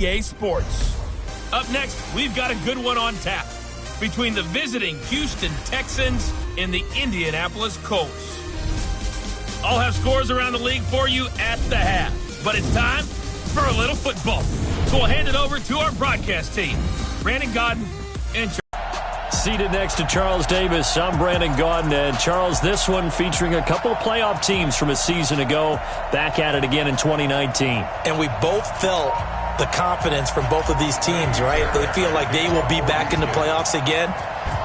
EA Sports. Up next, we've got a good one on tap between the visiting Houston Texans and the Indianapolis Colts. I'll have scores around the league for you at the half, but it's time for a little football. So we'll hand it over to our broadcast team, Brandon Godden and Seated next to Charles Davis, I'm Brandon Gaudin. And Charles, this one featuring a couple of playoff teams from a season ago, back at it again in 2019. And we both felt the confidence from both of these teams, right? They feel like they will be back in the playoffs again,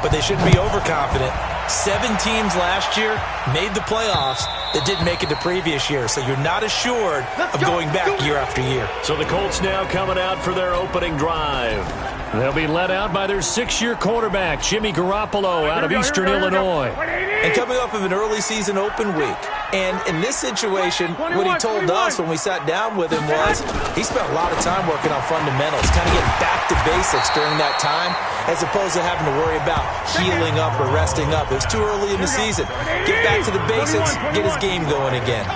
but they shouldn't be overconfident. 7 teams last year made the playoffs that didn't make it the previous year, so you're not assured of going back year after year. So the Colts now coming out for their opening drive. They'll be led out by their 6-year quarterback, Jimmy Garoppolo, out of Eastern Illinois. And coming off of an early season open week. And in this situation, what he told us when we sat down with him was he spent a lot of time working on fundamentals, kind of getting back to basics during that time, as opposed to having to worry about healing up or resting up. It was too early in the season. Get back to the basics, get his game going again.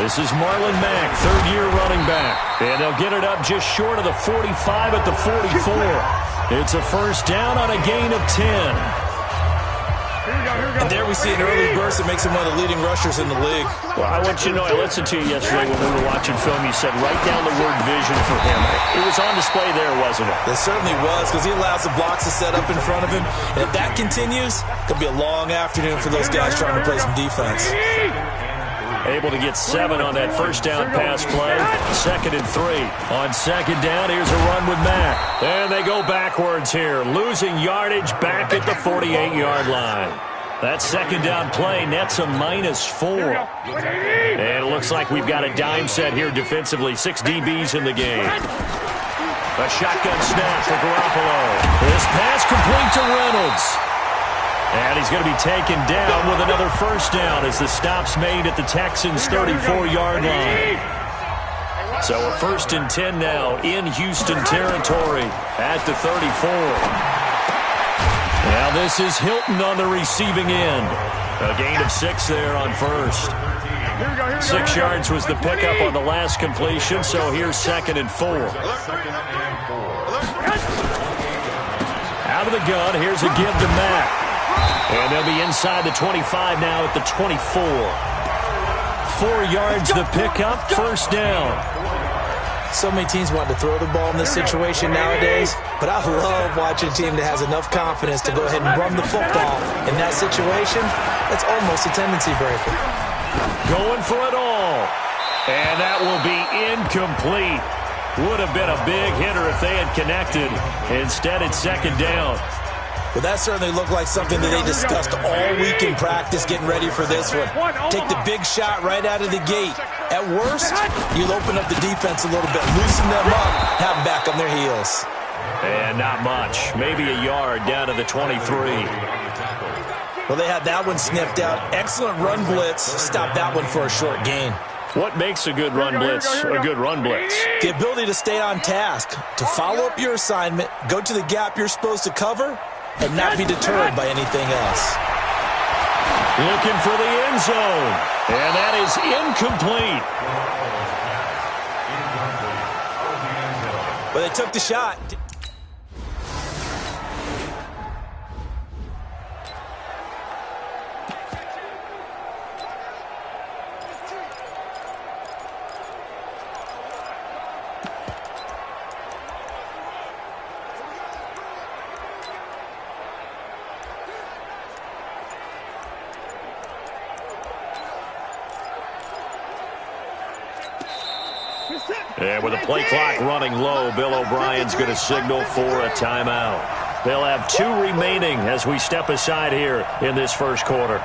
This is Marlon Mack, third-year running back. And they'll get it up just short of the 45 at the 44. It's a first down on a gain of 10. And there we see an early burst that makes him one of the leading rushers in the league. Well, I want you to know, I listened to you yesterday when we were watching film. You said write down the word vision for him. It was on display there, wasn't it? It certainly was, because he allows the blocks to set up in front of him. And if that continues, it'll be a long afternoon for those guys trying to play some defense. Able to get 7 on that first down pass play. 2nd and 3. On 2nd down, here's a run with Mack. And they go backwards here, losing yardage back at the 48-yard line. That 2nd down play nets a -4. And it looks like we've got a dime set here defensively. 6 DBs in the game. A shotgun snap for Garoppolo. This pass complete to Reynolds. And he's going to be taken down with another first down as the stop's made at the Texans' 34-yard line. So a 1st and 10 now in Houston territory at the 34. Now this is Hilton on the receiving end. A gain of 6 there on first. 6 yards was the pickup on the last completion, so here's 2nd and 4. Out of the gun, here's a give to Mack. And they'll be inside the 25 now at the 24. 4 yards the pickup, first down. So many teams want to throw the ball in this situation nowadays, but I love watching a team that has enough confidence to go ahead and run the football. In that situation, that's almost a tendency breaker. Going for it all. And that will be incomplete. Would have been a big hitter if they had connected. Instead, it's 2nd down. Well, that certainly looked like something that they discussed all week in practice getting ready for this one. Take the big shot right out of the gate. At worst, you'll open up the defense a little bit, loosen them up, have them back on their heels. And not much. Maybe a yard down to the 23. Well, they had that one sniffed out. Excellent run blitz. Stop that one for a short gain. What makes a good run blitz a good run blitz? The ability to stay on task, to follow up your assignment, go to the gap you're supposed to cover, and not be deterred by anything else. Looking for the end zone. And that is incomplete. But they took the shot. And with the play clock running low, Bill O'Brien's going to signal for a timeout. They'll have 2 remaining as we step aside here in this first quarter.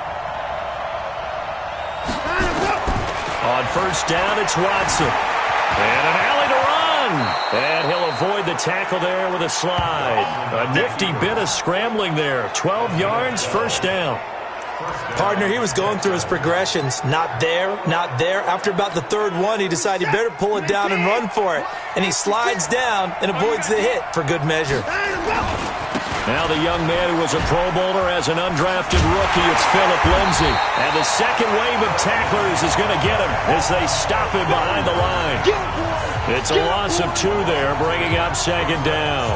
On first down, it's Watson. And an alley to run. And he'll avoid the tackle there with a slide. A nifty bit of scrambling there. 12 yards, first down. Partner, he was going through his progressions. Not there, not there. After about the 3rd one, he decided he better pull it down and run for it. And he slides down and avoids the hit for good measure. Now the young man who was a Pro Bowler as an undrafted rookie, it's Phillip Lindsay. And the second wave of tacklers is going to get him as they stop him behind the line. It's a loss of 2 there, bringing up second down.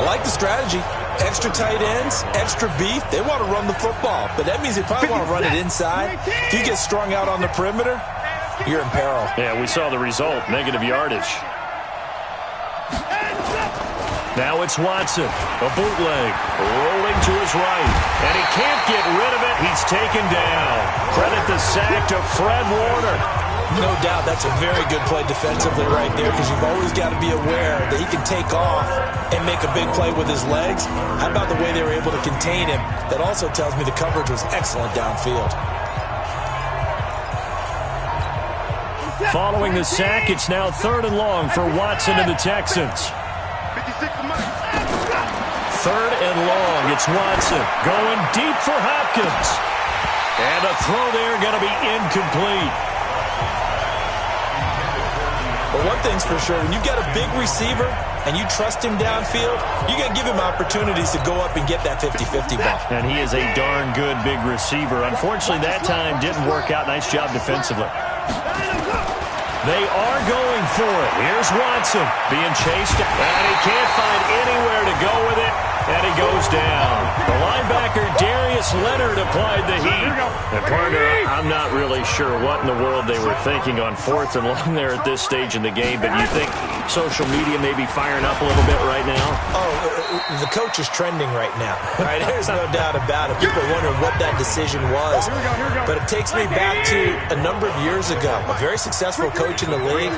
I like the strategy. Extra tight ends, extra beef. They want to run the football, but that means they probably want to run it inside. If you get strung out on the perimeter, you're in peril. Yeah, we saw the result, negative yardage. Now it's Watson, a bootleg, rolling to his right, and he can't get rid of it. He's taken down. Credit the sack to Fred Warner. No doubt that's a very good play defensively right there, because you've always got to be aware that he can take off and make a big play with his legs. How about the way they were able to contain him? That also tells me the coverage was excellent downfield. Following the sack, it's now 3rd and long for Watson and the Texans. 3rd and long, it's Watson going deep for Hopkins. And a throw there going to be incomplete. But one thing's for sure, when you've got a big receiver and you trust him downfield, you're going to give him opportunities to go up and get that 50-50 ball. And he is a darn good big receiver. Unfortunately, that time didn't work out. Nice job defensively. They are going for it. Here's Watson being chased, and he can't find anywhere to go with it, and he goes down. The linebacker, Darius Leonard, applied the heat. And, partner, I'm not really sure what in the world they were thinking on 4th and long there at this stage in the game, but you think social media may be firing up a little bit right now? Oh, the coach is trending right now. Right? There's no doubt about it. People are wondering what that decision was. But it takes me back to a number of years ago. A very successful coach in the league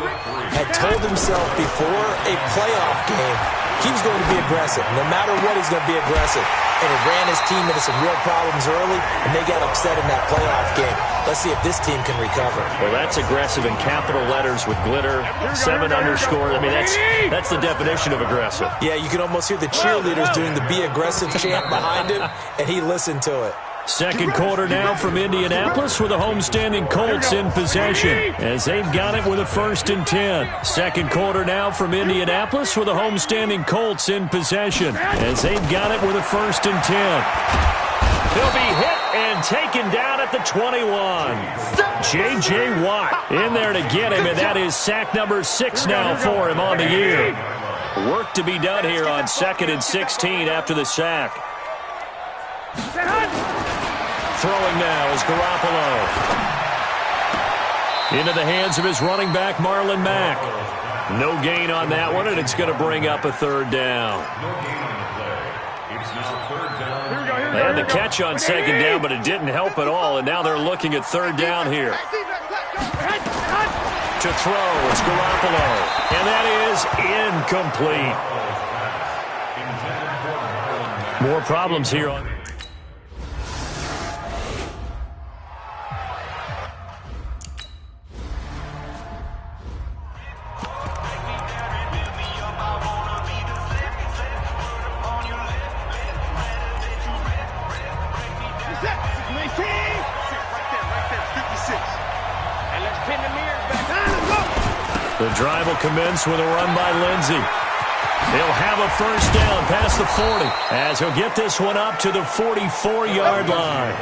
had told himself before a playoff game he was going to be aggressive. No matter what, he's going to be aggressive. And it ran his team into some real problems early, and they got upset in that playoff game. Let's see if this team can recover. Well, that's aggressive in capital letters with glitter, 7 underscore. I mean, that's the definition of aggressive. Yeah, you can almost hear the cheerleaders doing the be aggressive chant behind him, and he listened to it. Second quarter now from Indianapolis with the homestanding Colts in possession as they've got it with a 1st and 10. Second quarter now from Indianapolis with the homestanding Colts in possession as they've got it with a 1st and 10. He'll be hit and taken down at the 21. J.J. Watt in there to get him, and that is sack number 6 now for him on the year. Work to be done here on 2nd and 16 after the sack. Throwing now is Garoppolo. Into the hands of his running back, Marlon Mack. No gain on that one, and it's going to bring up a 3rd down. They had the catch on 2nd down, but it didn't help at all, and now they're looking at 3rd down here. To throw, it's Garoppolo, and that is incomplete. More problems here on... The drive will commence with a run by Lindsay. He'll have a 1st down past the 40 as he'll get this one up to the 44-yard line.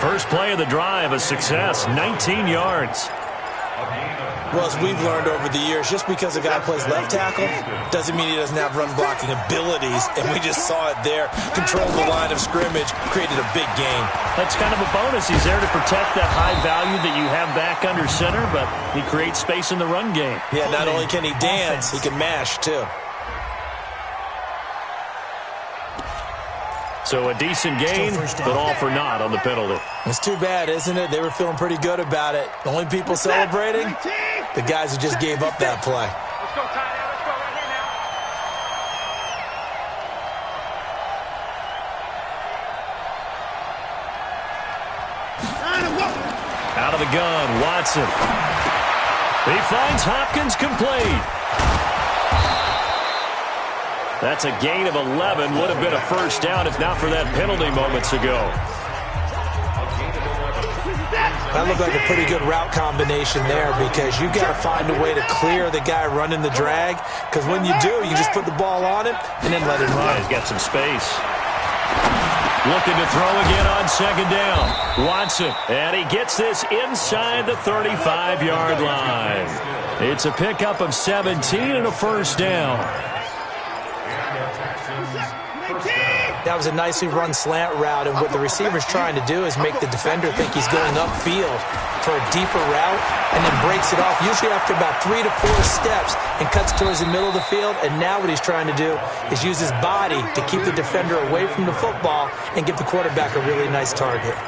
First play of the drive, a success, 19 yards. Well, as we've learned over the years, just because a guy plays left tackle doesn't mean he doesn't have run-blocking abilities, and we just saw it there. Controlled the line of scrimmage, created a big gain. That's kind of a bonus. He's there to protect that high value that you have back under center, but he creates space in the run game. Yeah, not only can he dance, he can mash, too. So a decent gain, but all for naught on the penalty. It's too bad, isn't it? They were feeling pretty good about it. The only people celebrating, the guys who just gave up that play. Let's go, Tyler. Let's go right here now. Out of the gun, Watson. He finds Hopkins complete. That's a gain of 11. Would have been a 1st down if not for that penalty moments ago. That looked like a pretty good route combination there because you got to find a way to clear the guy running the drag, because when you do, you just put the ball on him and then let him run. Yeah, he's got some space. Looking to throw again on second down. Watson, and he gets this inside the 35-yard line. It's a pickup of 17 and a first down. That was a nicely run slant route, and what the receiver's trying to do is make the defender think he's going upfield for a deeper route and then breaks it off, usually after about 3 to 4 steps, and cuts towards the middle of the field. And now what he's trying to do is use his body to keep the defender away from the football and give the quarterback a really nice target.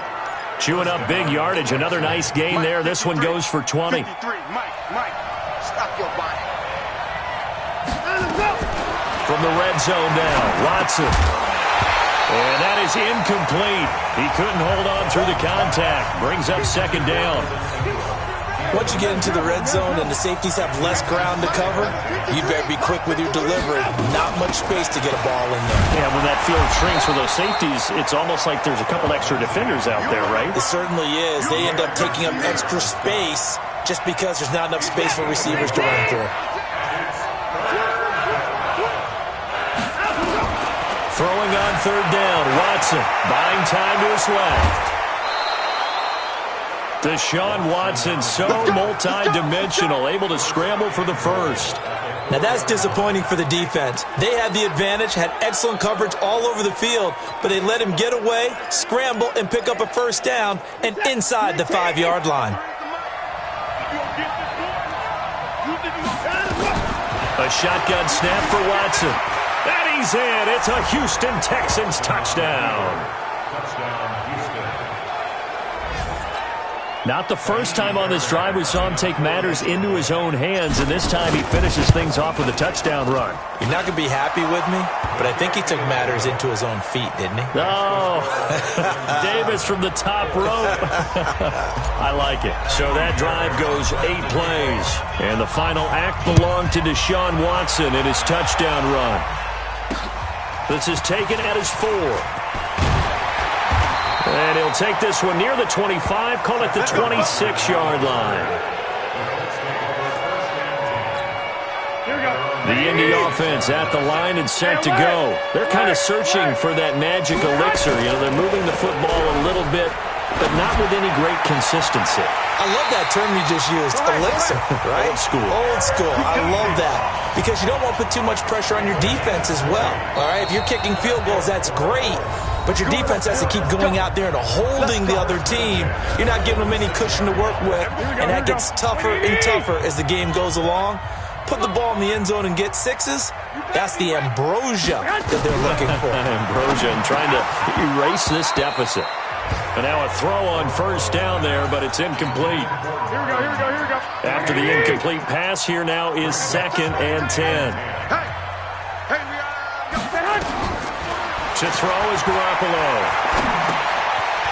Chewing up big yardage. Another nice gain there. This one goes for 20. Mike, stop your body. From the red zone now, Watson. And that is incomplete. He couldn't hold on through the contact. Brings up second down. Once you get into the red zone and the safeties have less ground to cover, you better be quick with your delivery. Not much space to get a ball in there. Yeah, when that field shrinks for those safeties, it's almost like there's a couple extra defenders out there, right? It certainly is. They end up taking up extra space just because there's not enough space for receivers to run through. Throwing on third down, Watson buying time to his left. Deshaun Watson, so multi-dimensional, able to scramble for the first. Now that's disappointing for the defense. They had the advantage, had excellent coverage all over the field, but they let him get away, scramble, and pick up a first down, and inside the 5-yard line. A shotgun snap for Watson. And he's in. It's a Houston Texans touchdown. Not the first time on this drive we saw him take matters into his own hands, and this time he finishes things off with a touchdown run. You're not going to be happy with me, but I think he took matters into his own feet, didn't he? Oh, Davis from the top rope. I like it. So that drive goes 8 plays, and the final act belonged to Deshaun Watson in his touchdown run. This is taken at his 4. And he'll take this one near the 25, call it the 26-yard line. The Indy offense at the line and set to go. They're kind of searching for that magic elixir. You know, they're moving the football a little bit, but not with any great consistency. I love that term you just used, elixir, right? Old school. Old school. I love that. Because you don't want to put too much pressure on your defense as well. All right, if you're kicking field goals, that's great. But your defense has to keep going out there and holding the other team. You're not giving them any cushion to work with, and that gets tougher and tougher as the game goes along. Put the ball in the end zone and get 6s. That's the ambrosia that they're looking for. Ambrosia and trying to erase this deficit. And now a throw on first down there, but it's incomplete. Here we go. After the incomplete pass, here now is 2nd and 10. Hey, we got To throw is Garoppolo.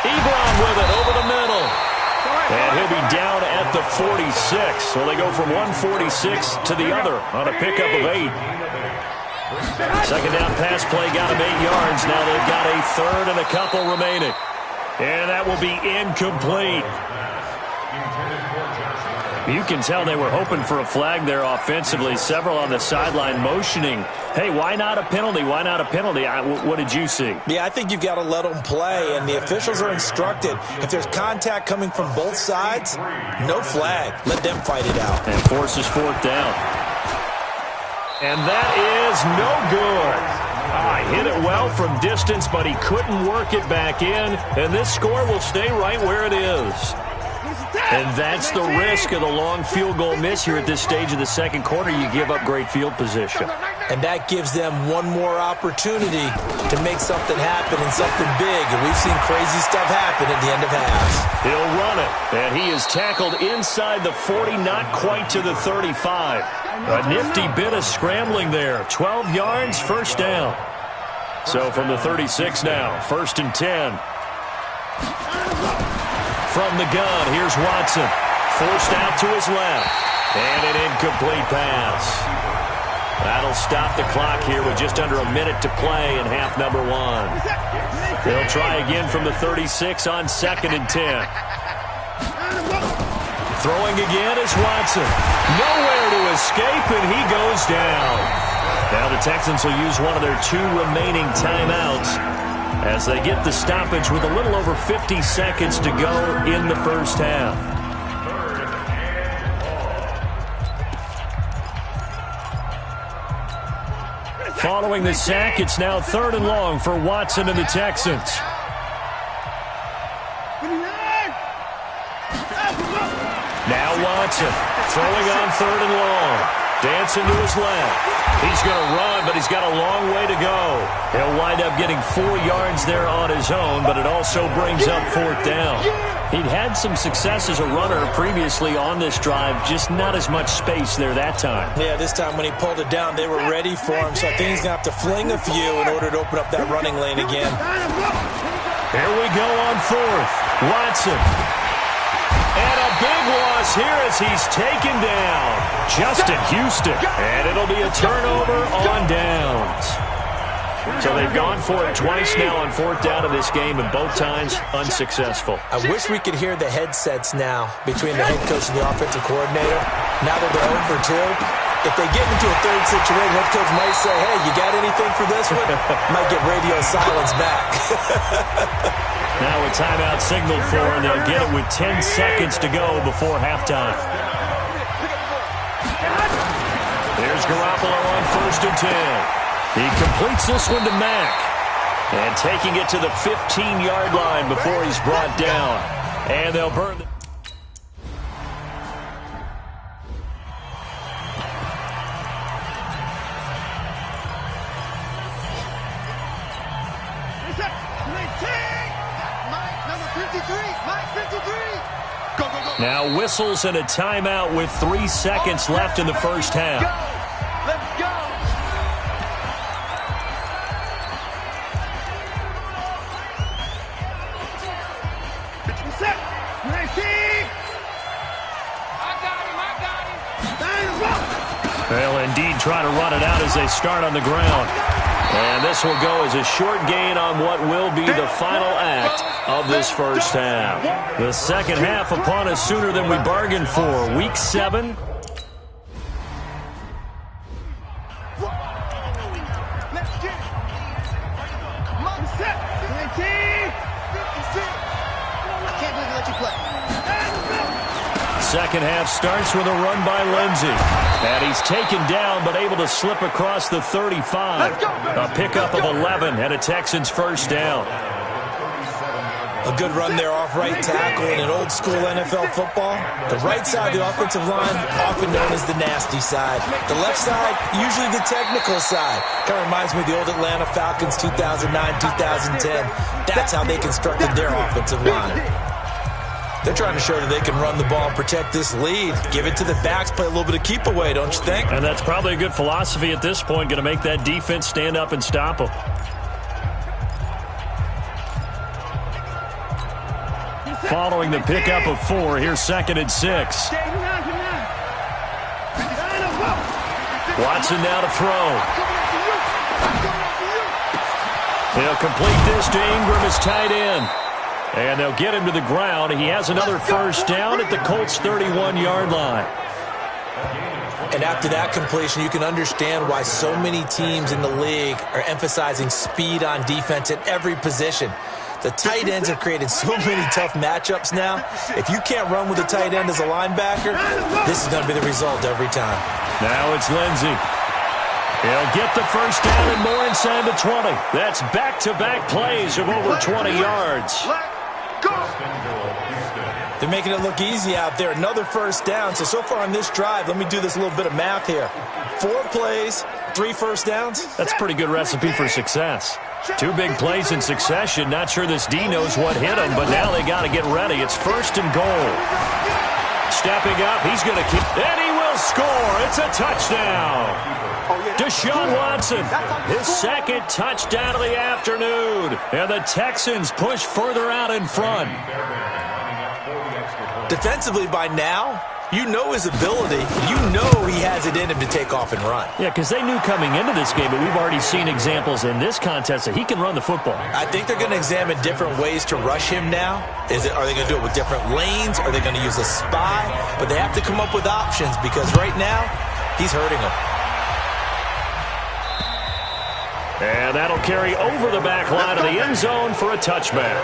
Ebron with it over the middle. And he'll be down at the 46. So they go from 146 to the other on a pickup of 8. Second down pass play got him 8 yards. Now they've got a third and a couple remaining. And that will be incomplete. You can tell they were hoping for a flag there offensively. Several on the sideline motioning, hey, why not a penalty? Why not a penalty? What did you see? Yeah, I think you've got to let them play, and the officials are instructed. If there's contact coming from both sides, no flag. Let them fight it out. And forces 4th down. And that is no good. Hit it well from distance, but he couldn't work it back in, and this score will stay right where it is. And that's the risk of the long field goal miss here at this stage of the second quarter. You give up great field position. And that gives them one more opportunity to make something happen and something big. And we've seen crazy stuff happen at the end of halves. He'll run it. And he is tackled inside the 40, not quite to the 35. A nifty bit of scrambling there. 12 yards, first down. So from the 36 now, 1st and 10. From the gun, here's Watson. Forced out to his left. And an incomplete pass. That'll stop the clock here with just under a minute to play in half number 1. They'll try again from the 36 on 2nd and 10. Throwing again is Watson. Nowhere to escape, and he goes down. Now the Texans will use one of their 2 remaining timeouts as they get the stoppage with a little over 50 seconds to go in the first half. Following the sack, it's now 3rd and long for Watson and the Texans. Now Watson throwing on 3rd and long. Dancing to his left. He's going to run, but he's got a long way to go. He'll wind up getting 4 yards there on his own, but it also brings up 4th down. He'd had some success as a runner previously on this drive, just not as much space there that time. Yeah, this time when he pulled it down, they were ready for him, so I think he's going to have to fling a few in order to open up that running lane again. Here we go on 4th. Watson. And a big loss here as he's taken down. Justin Houston. And it'll be a turnover on downs. So they've gone for it twice now on 4th down in this game, and both times unsuccessful. I wish we could hear the headsets now between the head coach and the offensive coordinator. Now that they're 0 for 2, if they get into a 3rd situation, head coach might say, hey, you got anything for this one? Might get radio silence back. Now a timeout signal for, and they'll get it with 10 seconds to go before halftime. There's Garoppolo on 1st and 10. He completes this one to Mack. And taking it to the 15-yard line before he's brought down. And they'll burn the... Now whistles and a timeout with 3 seconds left in the first half. Let's go. They'll indeed try to run it out as they start on the ground. And this will go as a short gain on what will be the final act of this first half. The second half upon us sooner than we bargained for. Week 7. Second half starts with a run by Lindsey. And he's taken down but able to slip across the 35. A pickup of 11 and a Texans first down. A good run there off right tackle in an old school NFL football. The right side of the offensive line, often known as the nasty side. The left side, usually the technical side. Kind of reminds me of the old Atlanta Falcons 2009-2010. That's how they constructed their offensive line. They're trying to show that they can run the ball and protect this lead. Give it to the backs, play a little bit of keep away, don't you think? And that's probably a good philosophy at this point, going to make that defense stand up and stop them. Following the pickup of 4, here's 2nd and 6. Watson now to throw. He'll complete this to Ingram as tight end. And they'll get him to the ground. He has another first down at the Colts' 31-yard line. And after that completion, you can understand why so many teams in the league are emphasizing speed on defense at every position. The tight ends have created so many tough matchups now. If you can't run with a tight end as a linebacker, this is going to be the result every time. Now it's Lindsey. He'll get the first down and more inside the 20. That's back-to-back plays of over 20 yards. They're making it look easy out there. Another first down. So far on this drive, let me do this little bit of math here. 4 plays, 3 first downs. That's a pretty good recipe for success. 2 big plays in succession. Not sure this D knows what hit him, but now they got to get ready. It's 1st and goal. Stepping up, he's going to keep, and he will score. It's a touchdown. Deshaun Watson, his 2nd touchdown of the afternoon. And the Texans push further out in front. Defensively by now, You know his ability. You know he has it in him to take off and run. Yeah, because they knew coming into this game, but we've already seen examples in this contest that he can run the football. I think they're going to examine different ways to rush him now. Are they going to do it with different lanes? Are they going to use a spy? But they have to come up with options because right now, he's hurting them. And that'll carry over the back line of the end zone for a touchback.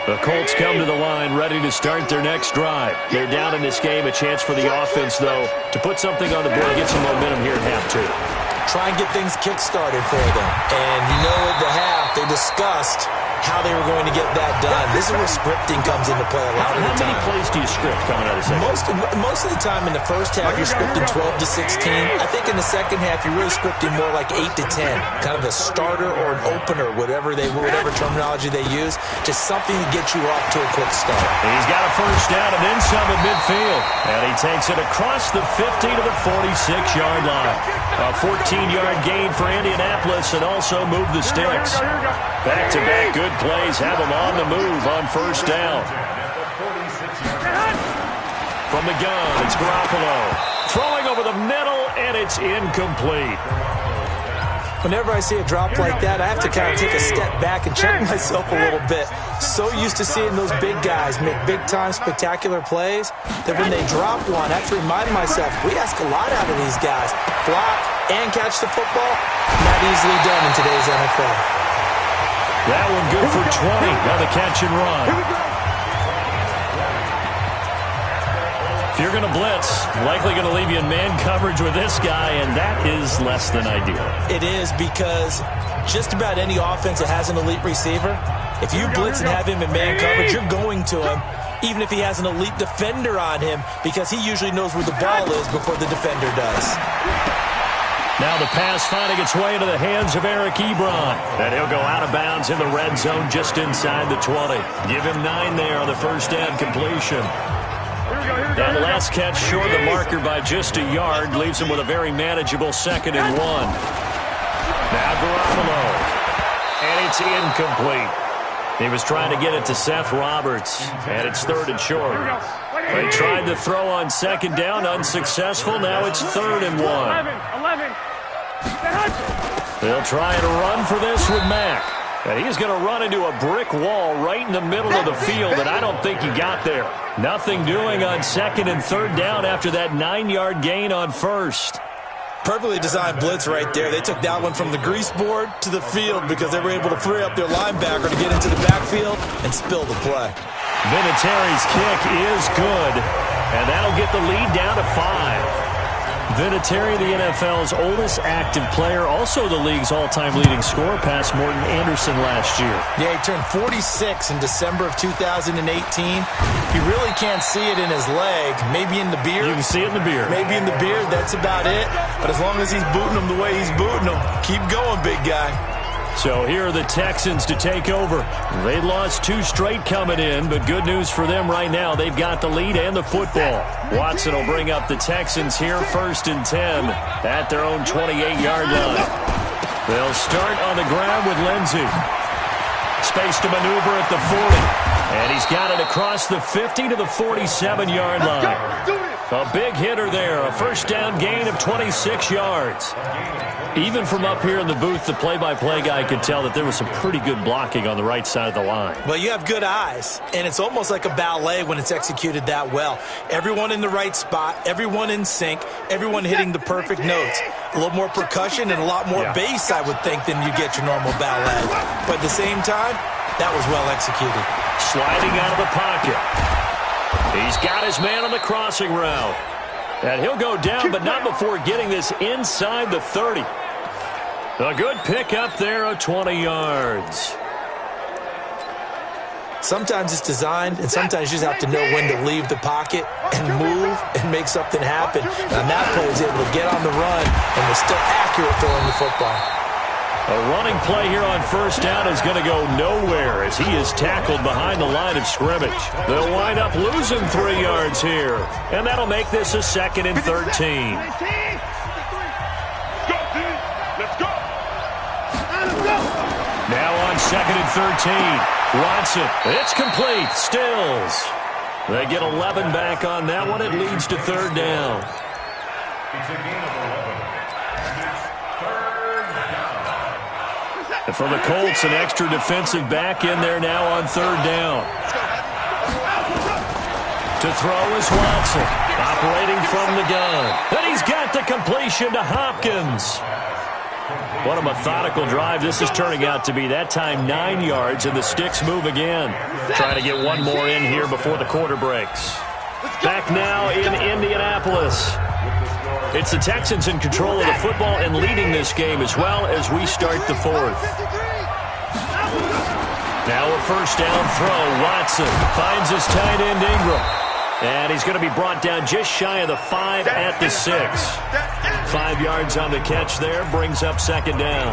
The Colts come to the line ready to start their next drive. They're down in this game. A chance for the offense, though, to put something on the board, get some momentum here at half two. Try and get things kick-started for them. And you know at the half, they discussed how they were going to get that done. This is where scripting comes into play a lot of the time. How many plays do you script coming out of the second? Most of the time in the first half, you're scripting 12 to 16. I think in the second half, you're really scripting more like 8 to 10. Kind of a starter or an opener, whatever terminology they use. Just something to get you off to a quick start. He's got a first down and then some at midfield. And he takes it across the 50 to the 46-yard line. A 14-yard gain for Indianapolis and also move the sticks. Back-to-back good plays have them on the move on first down. From the gun, it's Garoppolo. Throwing over the middle, and it's incomplete. Whenever I see a drop like that, I have to kind of take a step back and check myself a little bit. So used to seeing those big guys make big-time spectacular plays that when they drop one, I have to remind myself, we ask a lot out of these guys. Block and catch the football, not easily done in today's NFL. That one good for 20 on the catch and run. If you're going to blitz, likely going to leave you in man coverage with this guy, and that is less than ideal. It is because just about any offense that has an elite receiver, if you blitz and have him in man coverage, you're going to him, even if he has an elite defender on him, because he usually knows where the ball is before the defender does. Now the pass finding its way into the hands of Eric Ebron. And he'll go out of bounds in the red zone just inside the 20. Give him 9 there on the first down completion. That last catch short of the marker by just a yard leaves him with a very manageable 2nd and 1. Now Garoppolo. And it's incomplete. He was trying to get it to Seth Roberts. And it's 3rd and short. They tried to throw on 2nd down, unsuccessful. Now it's 3rd and 1. They'll try and run for this with Mack. And he's going to run into a brick wall right in the middle of the field, and I don't think he got there. Nothing doing on 2nd and 3rd down after that 9-yard gain on 1st. Perfectly designed blitz right there. They took that one from the grease board to the field because they were able to free up their linebacker to get into the backfield and spill the play. Vinatieri's kick is good, and that'll get the lead down to 5. Vinatieri, the NFL's oldest active player, also the league's all-time leading scorer, past Morton Anderson last year. Yeah, he turned 46 in December of 2018. You really can't see it in his leg. Maybe in the beard. You can see it in the beard. Maybe in the beard. That's about it. But as long as he's booting them the way he's booting them, keep going, big guy. So here are the Texans to take over. They lost 2 straight coming in, but good news for them right now. They've got the lead and the football. Watson will bring up the Texans here, 1st and 10 at their own 28-yard line. They'll start on the ground with Lindsey. Space to maneuver at the 40. And he's got it across the 50 to the 47-yard line. A big hitter there, a first down gain of 26 yards. Even from up here in the booth, the play-by-play guy could tell that there was some pretty good blocking on the right side of the line. Well, you have good eyes, and it's almost like a ballet when it's executed that well. Everyone in the right spot, everyone in sync, everyone hitting the perfect notes. A little more percussion and a lot more bass, I would think, than you get your normal ballet. But at the same time, that was well executed. Sliding out of the pocket. He's got his man on the crossing route. And he'll go down, but not before getting this inside the 30. A good pickup there of 20 yards. Sometimes it's designed, and sometimes you just have to know when to leave the pocket and move and make something happen. And that player is able to get on the run and was still accurate throwing the football. A running play here on first down is going to go nowhere as he is tackled behind the line of scrimmage. They'll wind up losing 3 yards here, and that'll make this a 2nd and 13. Now on 2nd and 13, Watson, it's complete, Stills. They get 11 back on that one. It leads to third down. It's a gain of 11. It's third down. And for the Colts, an extra defensive back in there now on third down. To throw is Watson, operating from the gun. And he's got the completion to Hopkins. What a methodical drive this is turning out to be. That time 9 yards, and the sticks move again. Trying to get one more in here before the quarter breaks. Back now in Indianapolis. It's the Texans in control of the football and leading this game as well as we start the fourth. Now a first down throw. Watson finds his tight end Ingram. And he's going to be brought down just shy of the 5 at the 6. 5 yards on the catch there, brings up second down.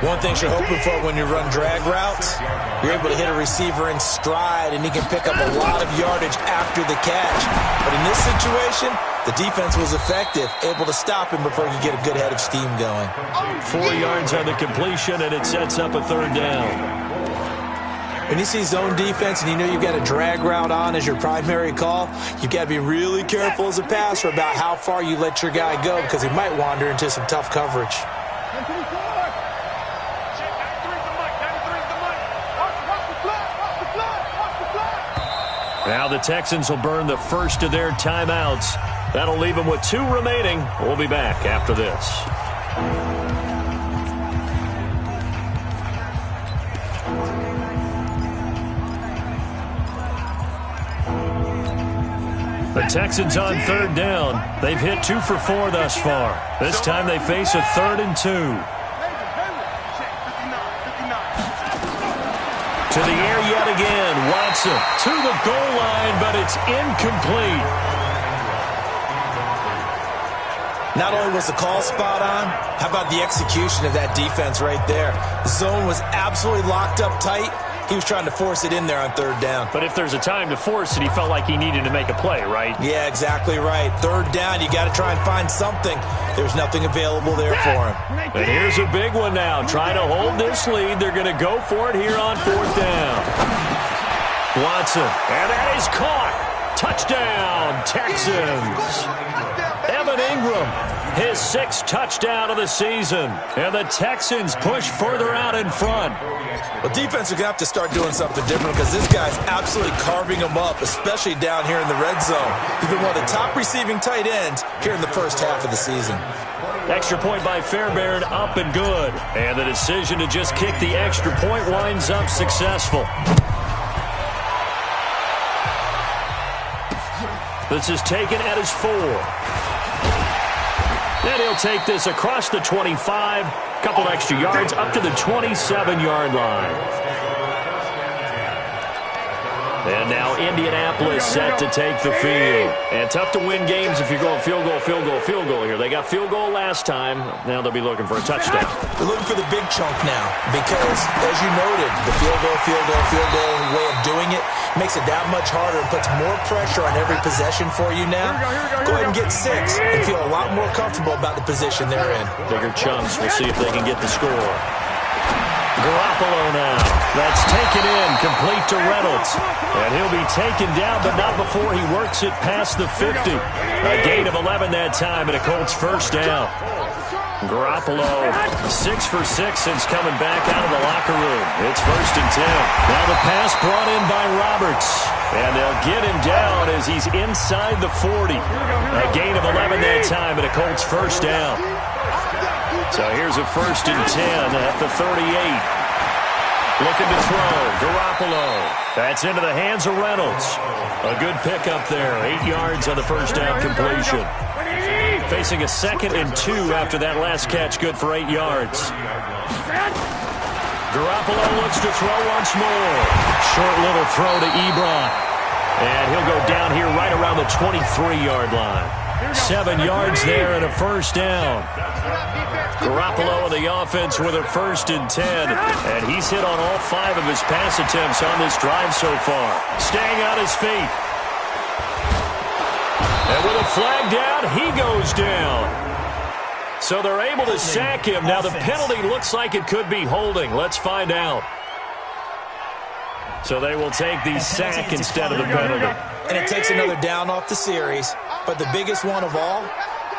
One thing you're hoping for when you run drag routes, you're able to hit a receiver in stride, and he can pick up a lot of yardage after the catch. But in this situation, the defense was effective, able to stop him before he could get a good head of steam going. 4 yards on the completion, and it sets up a third down. When you see zone defense and you know you've got a drag route on as your primary call, you've got to be really careful as a passer about how far you let your guy go because he might wander into some tough coverage. Now the Texans will burn the first of their timeouts. That'll leave them with 2 remaining. We'll be back after this. The Texans on third down. They've hit 2 for 4 thus far. This time they face a 3rd and 2. To the air yet again. Watson to the goal line, but it's incomplete. Not only was the call spot on, how about the execution of that defense right there? The zone was absolutely locked up tight. He was trying to force it in there on third down. But if there's a time to force it, he felt like he needed to make a play, right? Yeah, exactly right. Third down, you got to try and find something. There's nothing available there for him. And here's a big one now. Trying to hold this lead. They're going to go for it here on fourth down. Watson. And that is caught. Touchdown, Texans. Evan Ingram, his 6th touchdown of the season. And the Texans push further out in front. Well, defense are going to have to start doing something different because this guy's absolutely carving them up, especially down here in the red zone. He's been one of the top receiving tight ends here in the first half of the season. Extra point by Fairbairn, up and good. And the decision to just kick the extra point winds up successful. This is taken at his 4. And he'll take this across the 25. Couple extra yards up to the 27-yard line. And now Indianapolis set to take the field. And tough to win games if you're going field goal, field goal, field goal here. They got field goal last time. Now they'll be looking for a touchdown. They're looking for the big chunk now because, as you noted, the field goal way of doing it makes it that much harder and puts more pressure on every possession for you now. Go ahead and get 6 and feel a lot more comfortable about the position they're in. Bigger chunks. We'll see if they can get the score. Garoppolo now. That's taken in, complete to Reynolds. And he'll be taken down, but not before he works it past the 50. A gain of 11 that time, and a Colts first down. Garoppolo, 6 for 6 since coming back out of the locker room. It's 1st and 10. Now the pass brought in by Roberts. And they'll get him down as he's inside the 40. A gain of 11 that time, and a Colts first down. So here's a 1st and 10 at the 38. Looking to throw. Garoppolo. That's into the hands of Reynolds. A good pickup there. 8 yards on the first down completion. Facing a 2nd and 2 after that last catch. Good for 8 yards. Garoppolo looks to throw once more. Short little throw to Ebron. And he'll go down here right around the 23-yard line. 7 yards there and a first down. Garoppolo and the offense with a 1st and 10. And he's hit on all 5 of his pass attempts on this drive so far. Staying on his feet. And with a flag down, he goes down. So they're able to sack him. Now the penalty looks like it could be holding. Let's find out. So they will take the sack instead of the penalty. And it takes another down off the series. But the biggest one of all,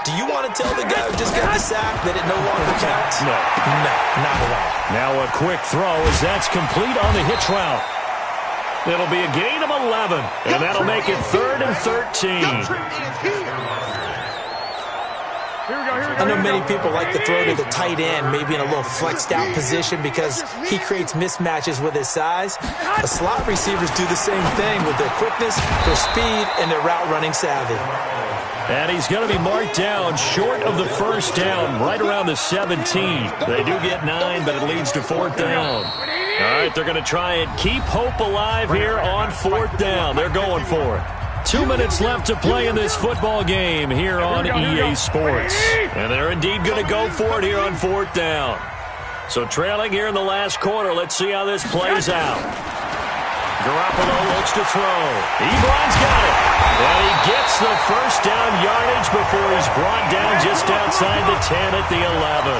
do you want to tell the guy who just got the sack that it no longer counts? No. No, not at all. Now a quick throw as that's complete on the hitch route. It'll be a gain of 11, and that'll make it 3rd and 13. I know many people like to throw to the tight end, maybe in a little flexed out position because he creates mismatches with his size. The slot receivers do the same thing with their quickness, their speed, and their route running savvy. And he's going to be marked down short of the first down, right around the 17. They do get 9, but it leads to 4th down. All right, they're going to try and keep hope alive here on 4th down. They're going for it. 2 minutes left to play in this football game here on EA Sports. And they're indeed going to go for it here on 4th down. So trailing here in the last quarter, let's see how this plays out. Garoppolo looks to throw. Ebron's got it. And he gets the first down yardage before he's brought down just outside the 10 at the 11.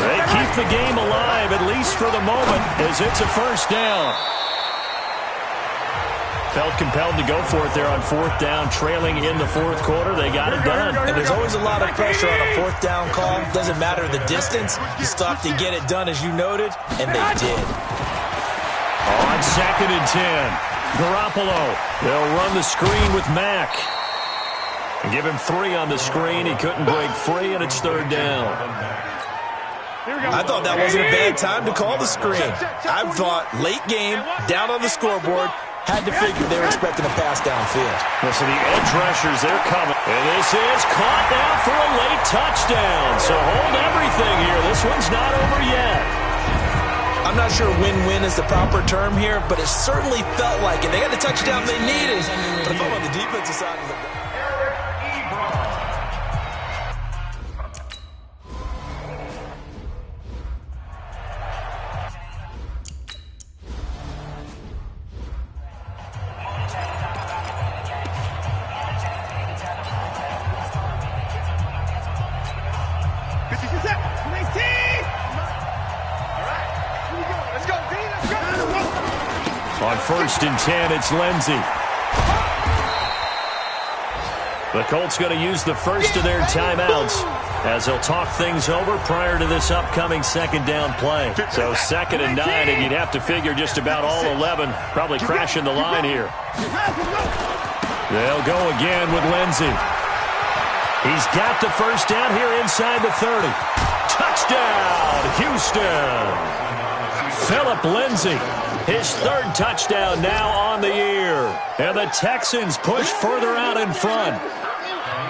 They keep the game alive, at least for the moment, as it's a first down. Felt compelled to go for it there on 4th down, trailing in the 4th quarter. They got it done. And there's always a lot of pressure on a 4th down call. Doesn't matter the distance. You stop to get it done, as you noted, and they did. On 2nd and 10, Garoppolo. They'll run the screen with Mack. Give him 3 on the screen. He couldn't break free, and it's 3rd down. I thought that wasn't a bad time to call the screen. I thought late game, down on the scoreboard, had to figure they were expecting a pass downfield. Listen, the edge rushers, they're coming. And this is caught now for a late touchdown. So hold everything here. This one's not over yet. I'm not sure win-win is the proper term here, but it certainly felt like it. They got the touchdown they needed. But if I'm on the defensive side of the ball. On 1st and 10, it's Lindsey. The Colts going to use the first of their timeouts as they'll talk things over prior to this upcoming 2nd down play. So 2nd and 9, and you'd have to figure just about all 11 probably crashing the line here. They'll go again with Lindsey. He's got the first down here inside the 30. Touchdown, Houston! Phillip Lindsey. His 3rd touchdown now on the year. And the Texans push further out in front.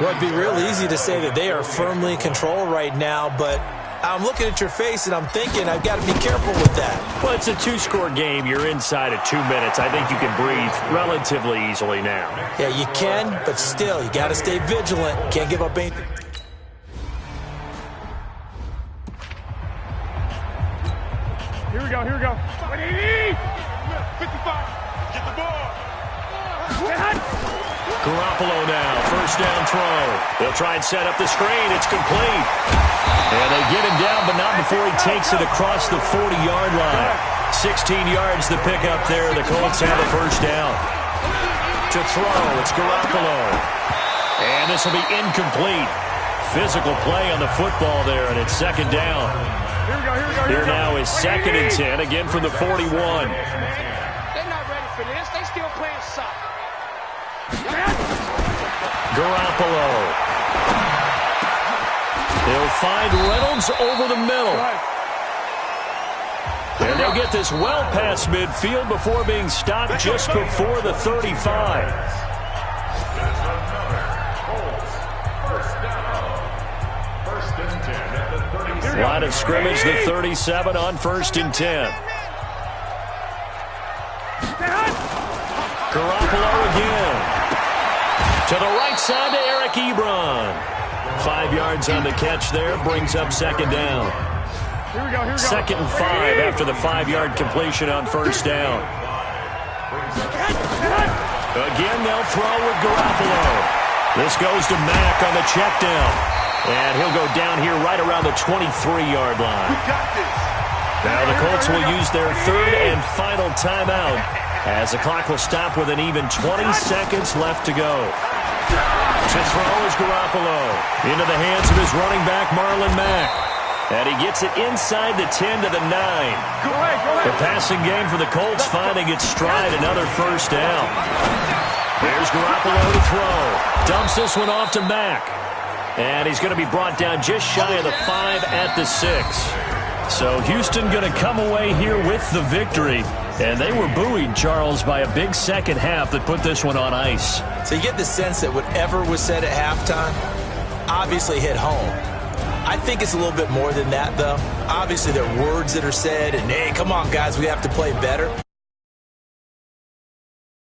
Well, it'd be real easy to say that they are firmly in control right now, but I'm looking at your face and I'm thinking I've got to be careful with that. Well, it's a 2-score game. You're inside of 2 minutes. I think you can breathe relatively easily now. Yeah, you can, but still, you got to stay vigilant. Can't give up anything. Here we go, here we go. 55. Get the ball. Garoppolo now, first down throw. They'll try and set up the screen. It's complete. And they get him down, but not before he takes it across the 40-yard line. 16 yards to pick up there. The Colts have a first down. To throw, it's Garoppolo. And this will be incomplete. Physical play on the football there, and it's 2nd down. Here now is 2nd and 10, again from the 41. They're not ready for this. They still playing soccer. Garoppolo. He'll find Reynolds over the middle. And they'll get this well past midfield before being stopped just before the 35. Line of scrimmage, the 37 on 1st and 10. Garoppolo again. To the right side to Eric Ebron. 5 yards on the catch there, brings up 2nd down. 2nd and 5 after the 5-yard completion on 1st down. Again, they'll throw with Garoppolo. This goes to Mack on the check down. And he'll go down here right around the 23-yard line. Now the Colts will use their 3rd and final timeout As the clock will stop with an even 20 seconds left to go. To throw is Garoppolo. Into the hands of his running back, Marlon Mack. And he gets it inside the 10 to the 9. The passing game for the Colts finding its stride, another first down. Here's Garoppolo to throw. Dumps this one off to Mack. And he's going to be brought down just shy of the 5 at the 6. So Houston going to come away here with the victory. And they were buoyed, Charles, by a big second half that put this one on ice. So you get the sense that whatever was said at halftime obviously hit home. I think it's a little bit more than that, though. Obviously, there are words that are said, and, hey, come on, guys, we have to play better.